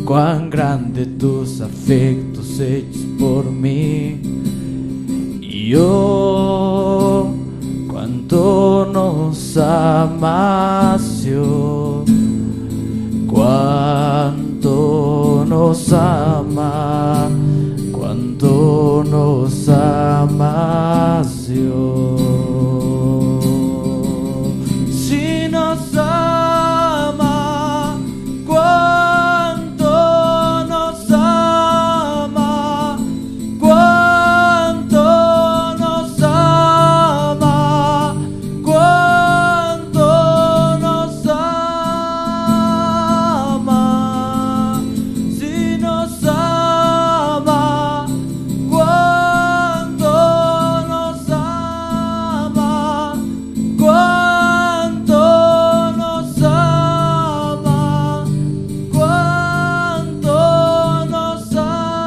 cuán grande tus afectos hechos por mí. Y oh, cuánto nos amas, Dios, cuánto nos ama, cuánto nos amas, Dios. Si nos ama, cuánto nos ama, cuánto nos ama, cuánto nos ama. Si nos ama, cuánto nos ama, cuánto nos ama, cuánto nos ama.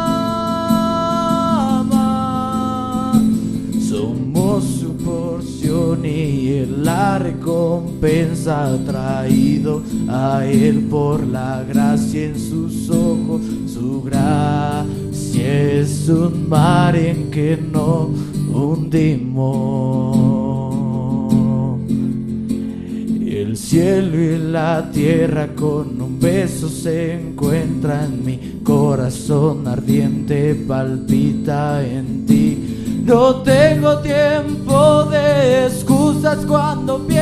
Somos su porción y Él la recompensa, traído a Él por la gracia en sus ojos. Su gracia es un mar en que no hundimos. El cielo y la tierra con un beso se encuentran. Mi corazón ardiente palpita en ti. No tengo tiempo de excusas cuando pienso